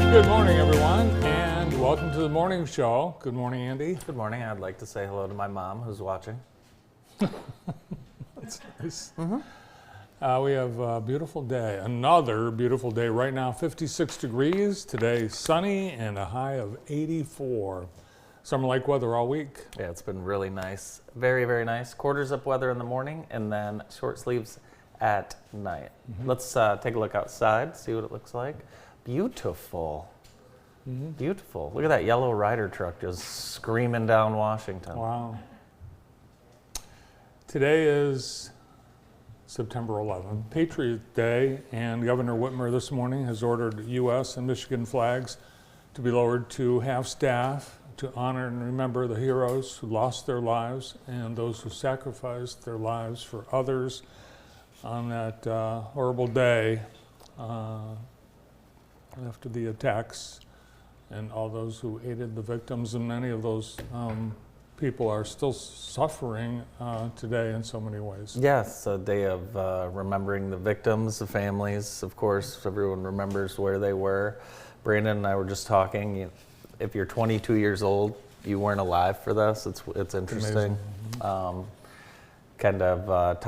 Good morning, everyone, and welcome to the morning show. Good morning, Andy. Good morning. I'd like to say hello to my mom who's watching. That's nice. We have a beautiful day, another beautiful day right now, 56 degrees. Today, sunny and a high of 84. Summer-like weather all week. Yeah, it's been really nice. Very, very nice. Quarter zip weather in the morning and then short sleeves at night. Let's take a look outside, see what it looks like. Beautiful. Beautiful. Look at that yellow Ryder truck just screaming down Washington. Wow. Today is September 11th, Patriot Day, and Governor Whitmer this morning has ordered U.S. and Michigan flags to be lowered to half-staff to honor and remember the heroes who lost their lives and those who sacrificed their lives for others on that horrible day after the attacks, and all those who aided the victims, and many of those people are still suffering today in so many ways. Yes, a day of remembering the victims, the families. Of course, everyone remembers where they were. Brandon and I were just talking. If you're 22 years old, you weren't alive for this. It's interesting. Kind of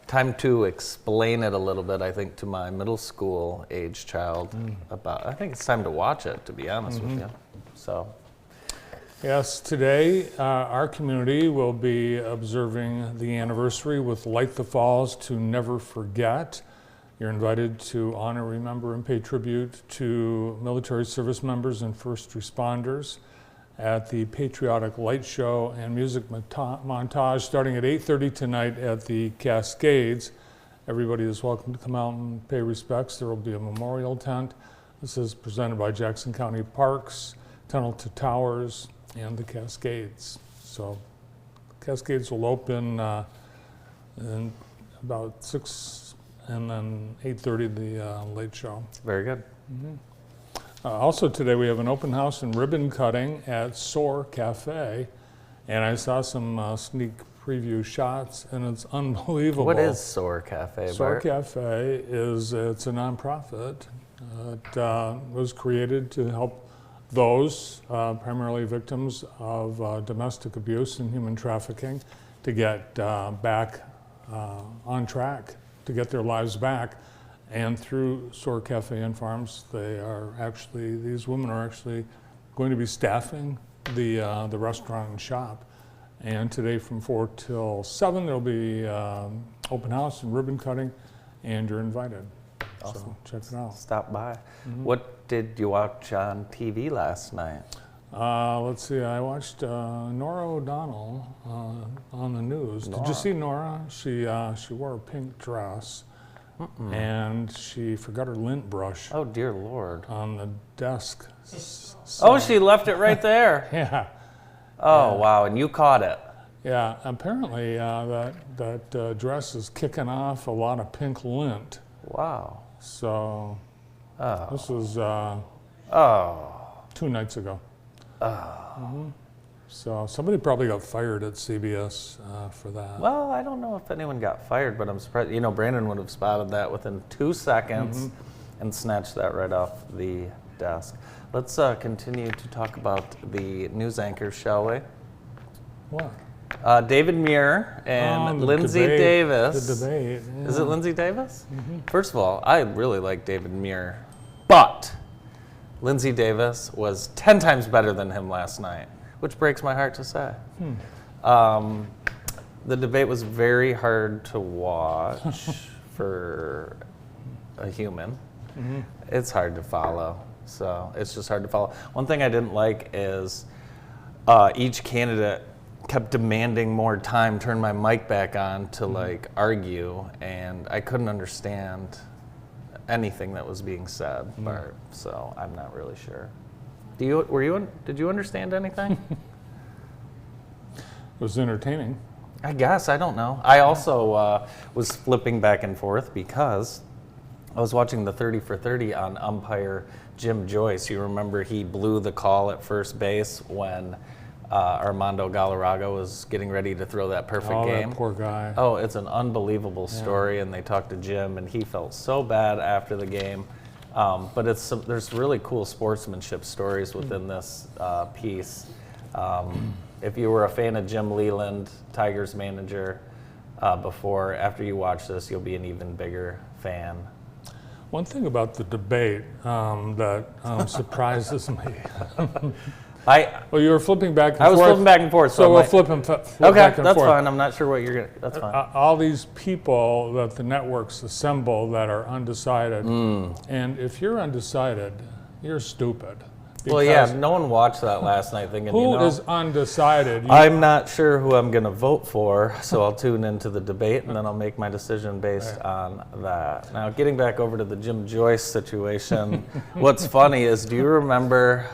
time to explain it a little bit, I think, to my middle school age child about. I think it's time to watch it, to be honest with you. So. Yes, today our community will be observing the anniversary with Light the Falls to Never Forget. You're invited to honor, remember, and pay tribute to military service members and first responders at the Patriotic Light Show and Music Montage starting at 8:30 tonight at the Cascades. Everybody is welcome to come out and pay respects. There will be a memorial tent. This is presented by Jackson County Parks, Tunnel to Towers, and the Cascades. So Cascades will open in about 6 and then 8:30 the late show. Very good. Also today we have an open house and ribbon cutting at Soar Cafe, and I saw some sneak preview shots, and it's unbelievable. What is Soar Cafe, Soar Bart? Cafe it's a nonprofit. It was created to help those, primarily victims of domestic abuse and human trafficking, to get back on track, to get their lives back. And through Soar Cafe and Farms, these women are actually going to be staffing the restaurant and shop. And today from 4 till 7, there'll be open house and ribbon cutting, and you're invited. Awesome. So check it out. Stop by. What did you watch on TV last night? Let's see, I watched Nora O'Donnell on the news. Did you see Nora? She wore a pink dress. And she forgot her lint brush. Oh, dear Lord. On the desk. Oh, she left it right there. Yeah. Oh, wow. And you caught it. Yeah. Apparently, that dress is kicking off a lot of pink lint. Wow. So this was 2 nights ago. So somebody probably got fired at CBS for that. Well, I don't know if anyone got fired, but I'm surprised. You know, Brandon would have spotted that within 2 seconds and snatched that right off the desk. Let's continue to talk about the news anchors, shall we? What? David Muir and Lindsay Davis. The debate. Yeah. Is it Lindsay Davis? First of all, I really like David Muir, but Lindsay Davis was 10 times better than him last night, which breaks my heart to say. The debate was very hard to watch for a human. It's hard to follow, so it's just hard to follow. One thing I didn't like is each candidate kept demanding more time, turn my mic back on to like argue, and I couldn't understand anything that was being said, Bart, so I'm not really sure. Did you understand anything? It was entertaining. I guess, I don't know. I also was flipping back and forth because I was watching the 30 for 30 on umpire Jim Joyce. You remember he blew the call at first base when Armando Galarraga was getting ready to throw that perfect game. That poor guy. Oh, it's an unbelievable story, and they talked to Jim, and he felt so bad after the game. But there's really cool sportsmanship stories within this piece. If you were a fan of Jim Leland, Tigers manager, after you watch this, you'll be an even bigger fan. One thing about the debate that surprises me. Well, you were flipping back and forth. I was flipping back and forth. So we'll flip okay, back and that's forth. fine. I'm not sure what you're going to, that's fine. All these people that the networks assemble that are undecided. And if you're undecided, you're stupid. Well, yeah, no one watched that last night thinking, Who is undecided? I'm not sure who I'm going to vote for, so I'll tune into the debate and then I'll make my decision based on that. Now, getting back over to the Jim Joyce situation, what's funny is, do you remember,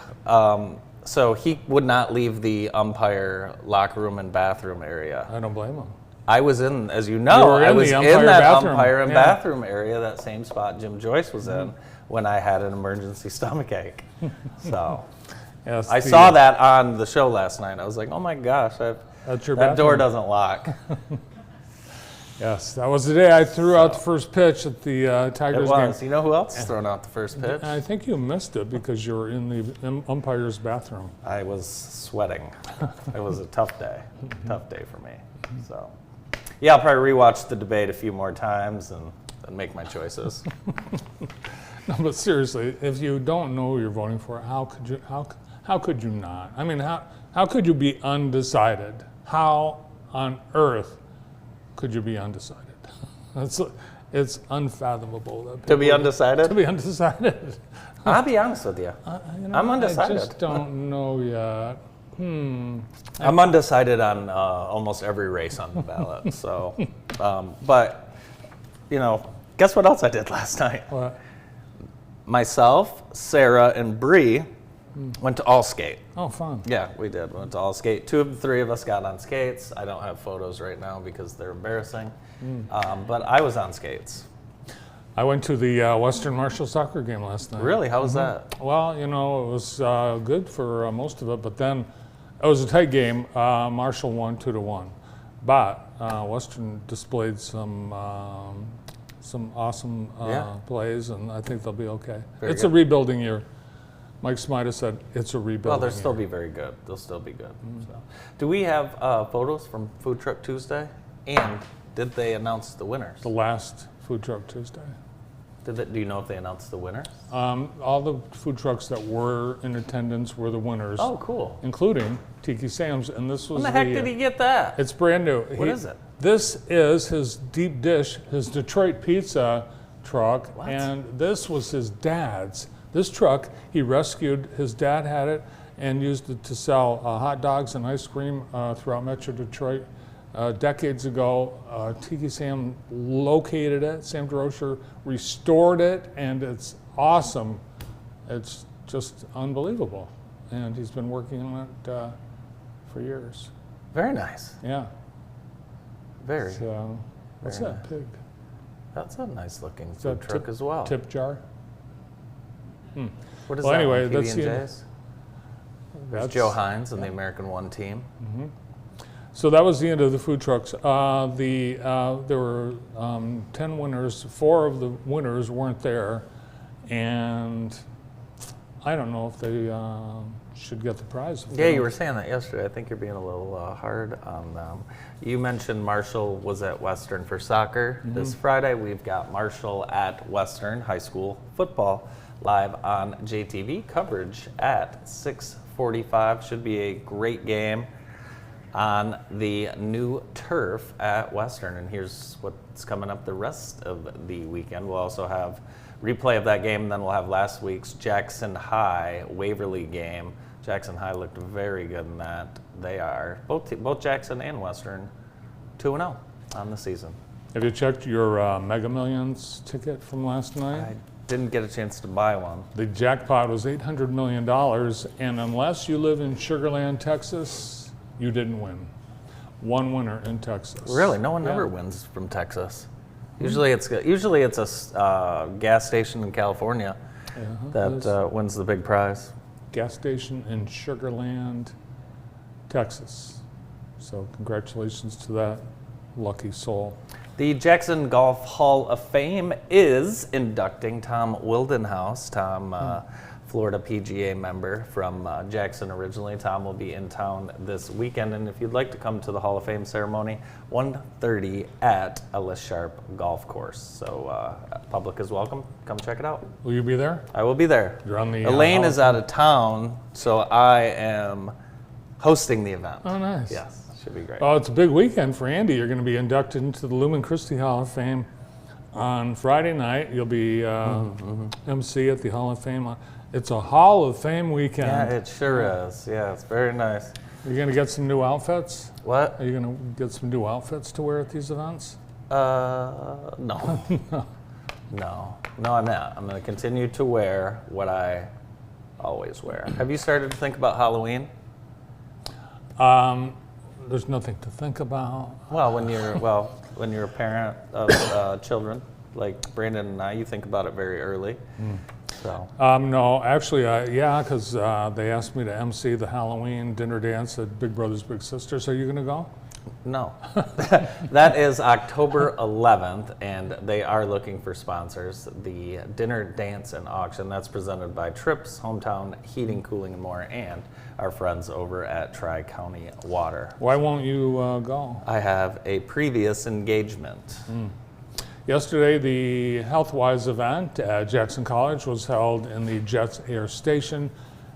so he would not leave the umpire locker room and bathroom area. I don't blame him. I was in, as you know, I was in that umpire and bathroom area, that same spot Jim Joyce was in when I had an emergency stomach ache. So Yes, I saw that on the show last night. I was like, oh my gosh, That's your that door bathroom. doesn't lock. Yes, that was the day I threw out the first pitch at the It Tigers was. game. You know who else is throwing out the first pitch? I think you missed it because you were in the umpire's bathroom. I was sweating. It was a tough day. Tough day for me. So, yeah, I'll probably rewatch the debate a few more times and make my choices. No, but seriously, if you don't know who you're voting for, how could you not? I mean, how could you be undecided? How on earth could you be undecided? It's unfathomable that To be undecided? To be undecided. I'll be honest with you. I'm undecided. I just don't know yet. I'm undecided on almost every race on the ballot. So, but, guess what else I did last night? What? Myself, Sarah, and Bree went to All Skate. Oh, fun. Yeah, we did. Went to All Skate. 2 of the 3 of us got on skates. I don't have photos right now because they're embarrassing. But I was on skates. I went to the Western Marshall soccer game last night. Really? How was that? Well, it was good for most of it, but then it was a tight game. Marshall won 2-1, but Western displayed some awesome plays, and I think they'll be okay. It's a rebuilding year. Mike Smida said it's a rebuilding Well, they'll year. still be very good. They'll still be good. So. Do we have photos from Food Truck Tuesday? And did they announce the winners? The last Food Truck Tuesday. Do you know if they announced the winners? All the food trucks that were in attendance were the winners. Oh, cool. Including Tiki Sam's, and this was When the heck did he get that? It's brand new. What is it? This is his deep dish, his Detroit pizza truck, What? and this was his dad's. This truck, he rescued, his dad had it, and used it to sell hot dogs and ice cream throughout Metro Detroit. Decades ago, Tiki Sam located it, Sam DeRocher restored it, and it's awesome. It's just unbelievable. And he's been working on it for years. Very nice. Yeah. Very. So, what's Very that nice. pig? That's a nice looking Is that food truck as well. Tip jar? What is Well, that? anyway, one? that's the- PB&J's? There's Joe Hines and the American One team. So that was the end of the food trucks. There were 10 winners. 4 of the winners weren't there, and I don't know if they should get the prize. if they Yeah, you don't. were saying that yesterday. I think you're being a little hard on them. You mentioned Marshall was at Western for soccer. This Friday, we've got Marshall at Western High School football live on JTV. Coverage at 6:45. Should be a great game on the new turf at Western. And here's what's coming up the rest of the weekend. We'll also have replay of that game, and then we'll have last week's Jackson High Waverly game. Jackson High looked very good in that. They are, both Jackson and Western, 2-0 on the season. Have you checked your Mega Millions ticket from last night? I didn't get a chance to buy one. The jackpot was $800 million, and unless you live in Sugar Land, Texas, you didn't win. One winner in Texas. Really? No one Yeah. ever wins from Texas. Usually it's a gas station in California that wins the big prize. Gas station in Sugar Land, Texas. So congratulations to that lucky soul. The Jackson Golf Hall of Fame is inducting Tom Wildenhouse. Tom, Florida PGA member from Jackson originally. Tom will be in town this weekend, and if you'd like to come to the Hall of Fame ceremony, 1:30 at Ellis Sharp Golf Course. So public is welcome. Come check it out. Will you be there? I will be there. You're on the Elaine Hall is of out of town, so I am hosting the event. Oh, nice. Yes, should be great. Well, it's a big weekend for Andy. You're going to be inducted into the Lumen Christi Hall of Fame on Friday night. You'll be MC at the Hall of Fame. It's a Hall of Fame weekend. Yeah, it sure is. Yeah, it's very nice. You're going to get some new outfits? What? Are you going to get some new outfits to wear at these events? No. No, I'm not. I'm going to continue to wear what I always wear. Have you started to think about Halloween? There's nothing to think about. Well, when you're a parent of children like Brandon and I, you think about it very early. So. No, actually, yeah, because they asked me to MC the Halloween dinner dance at Big Brothers Big Sisters. Are you going to go? No. That is October 11th, and they are looking for sponsors. The dinner dance and auction, that's presented by Trips, Hometown Heating, Cooling, and More, and our friends over at Tri-County Water. Why won't you go? I have a previous engagement. Yesterday, the HealthWise event at Jackson College was held in the Jets Air Station.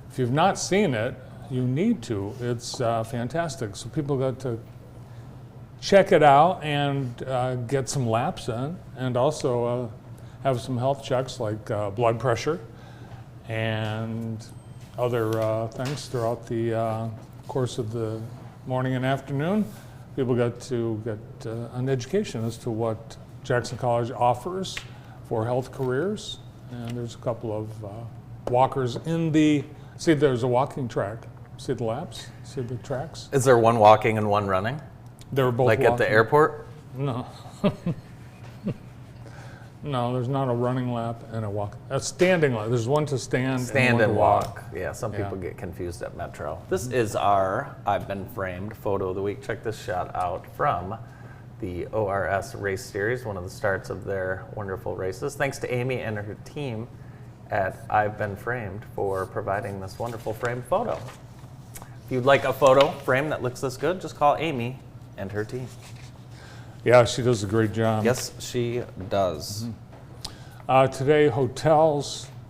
If you've not seen it, you need to. It's fantastic. So people got to check it out and get some laps in, and also have some health checks like blood pressure and other things throughout the course of the morning and afternoon. People got to get an education as to what Jackson College offers for health careers, and there's a couple of walkers in the, see there's a walking track, see the laps, see the tracks? Is there one walking and one running? They were both Like walking. at the airport? No. No, there's not a running lap and a walk. A standing lap. There's one to stand Stand one and to walk. Yeah, some Yeah. people get confused at Metro. This is our I've Been Framed photo of the week. Check this shot out from the ORS race series, one of the starts of their wonderful races. Thanks to Amy and her team at I've Been Framed for providing this wonderful framed photo. If you'd like a photo frame that looks this good, just call Amy and her team. Yeah, she does a great job. Yes, she does. Today, Hotels.com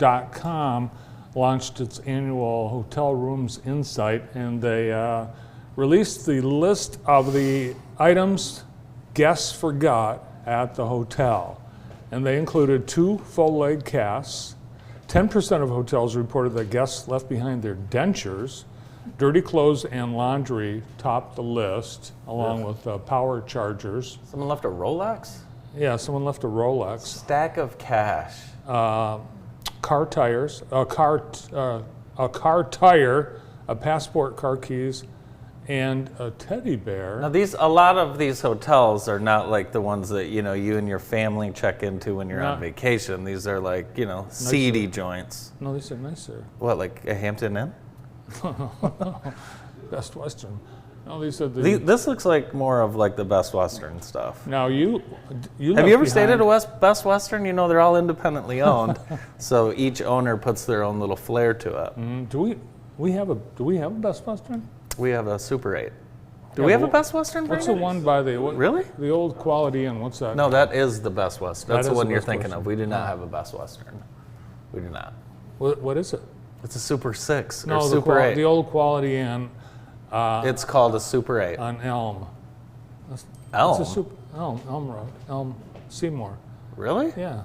launched its annual Hotel Rooms Insight, and they released the list of the items guests forgot at the hotel. And they included 2 full leg casts. 10% of hotels reported that guests left behind their dentures. Dirty clothes and laundry topped the list, along with power chargers. Someone left a Rolex? Yeah, someone left a Rolex. Stack of cash. Car tires, a car tire, a passport, car keys, and a teddy bear. Now a lot of these hotels are not like the ones that, you and your family check into when you're on vacation. These are like, seedy joints. No, these are nicer. What, like a Hampton Inn? Best Western. No, these are This looks like more of like the Best Western stuff. Now you Have you ever stayed at a Best Western? They're all independently owned, so each owner puts their own little flair to it. Do we have a Best Western? We have a Super 8. Do Yeah, we have a wh- Best Western? What's the Brandon? one by the Really? The old Quality Inn? What's that? No, that is the Best Western. That's That the is one the you're Best thinking Western. of. We do not have a Best Western. We do not. What is it? It's a Super 6 or No, Super 8. the old Quality Inn It's called a Super 8. on Elm. Elm? It's a Elm Road. Elm Seymour. Really? Yeah.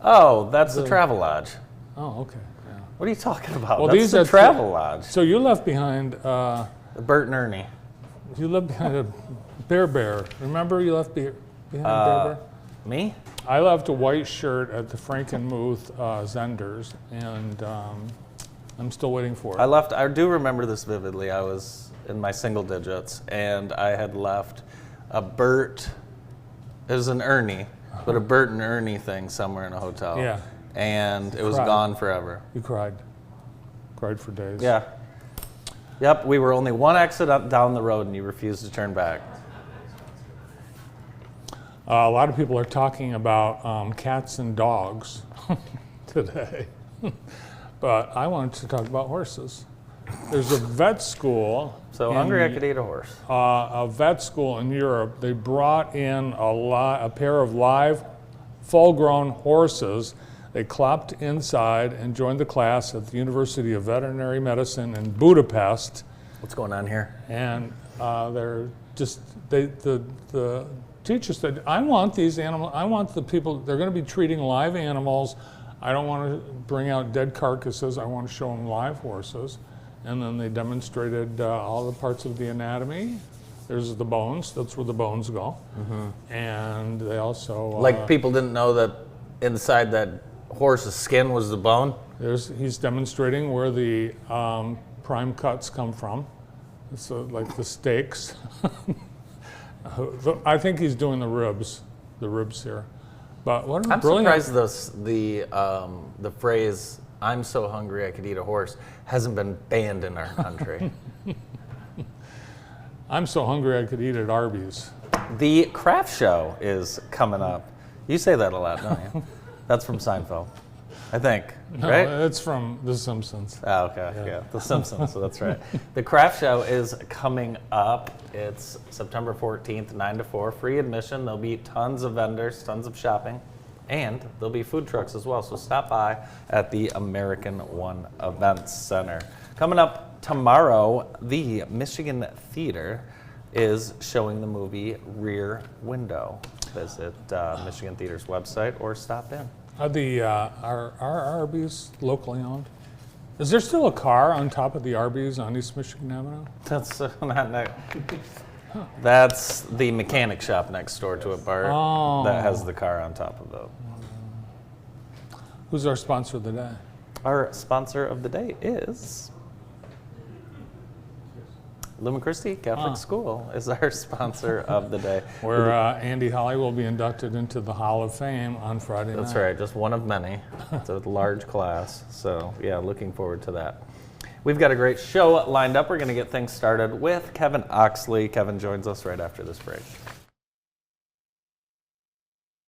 Oh, that's the Travelodge. Oh, okay. Yeah. What are you talking about? Well, That's these the are Travelodge. So you left behind. Bert and Ernie. You left behind a Bear. Remember, you left behind Bear. Me? I left a white shirt at the Frankenmuth Zenders, and I'm still waiting for it. I do remember this vividly. I was in my single digits, and I had left a Bert, it was an Ernie, but a Bert and Ernie thing somewhere in a hotel. Yeah. And it was Cried. gone forever. You cried for days. Yeah. Yep, we were only one exit up down the road, and you refused to turn back. A lot of people are talking about cats and dogs today, but I wanted to talk about horses. There's a vet school. So hungry I could eat a horse. A vet school in Europe. They brought in a pair of live, full-grown horses. They clopped inside and joined the class at the University of Veterinary Medicine in Budapest. What's going on here? And the teacher said, I want these animals, I want the people, they're going to be treating live animals. I don't want to bring out dead carcasses. I want to show them live horses. And then they demonstrated all the parts of the anatomy. There's the bones. That's where the bones go. Mm-hmm. And they also... like people didn't know that inside that horse's skin was the bone? He's demonstrating where the prime cuts come from. So like the steaks. I think he's doing the ribs here. But what a I'm brilliant... surprised the phrase, I'm so hungry I could eat a horse, hasn't been banned in our country. I'm so hungry I could eat at Arby's. The craft show is coming up. You say that a lot, don't you? That's from Seinfeld, I think, No, right? it's from The Simpsons. Oh, okay, yeah, The Simpsons, so that's right. The craft show is coming up. It's September 14th, 9 to 4, free admission. There'll be tons of vendors, tons of shopping, and there'll be food trucks as well. So stop by at the American One Events Center. Coming up tomorrow, the Michigan Theater is showing the movie Rear Window. Visit Michigan Theater's website or stop in. Are Arby's locally owned? Is there still a car on top of the Arby's on East Michigan Avenue? That's That's the mechanic shop next door to it, Bart. That has the car on top of it. Who's our sponsor of the day? Our sponsor of the day is Lumen Christi Catholic School is our sponsor of the day. Where Andy Holly will be inducted into the Hall of Fame on Friday night. That's right, just one of many. It's a large class, so yeah, looking forward to that. We've got a great show lined up. We're going to get things started with Kevin Oxley. Kevin joins us right after this break.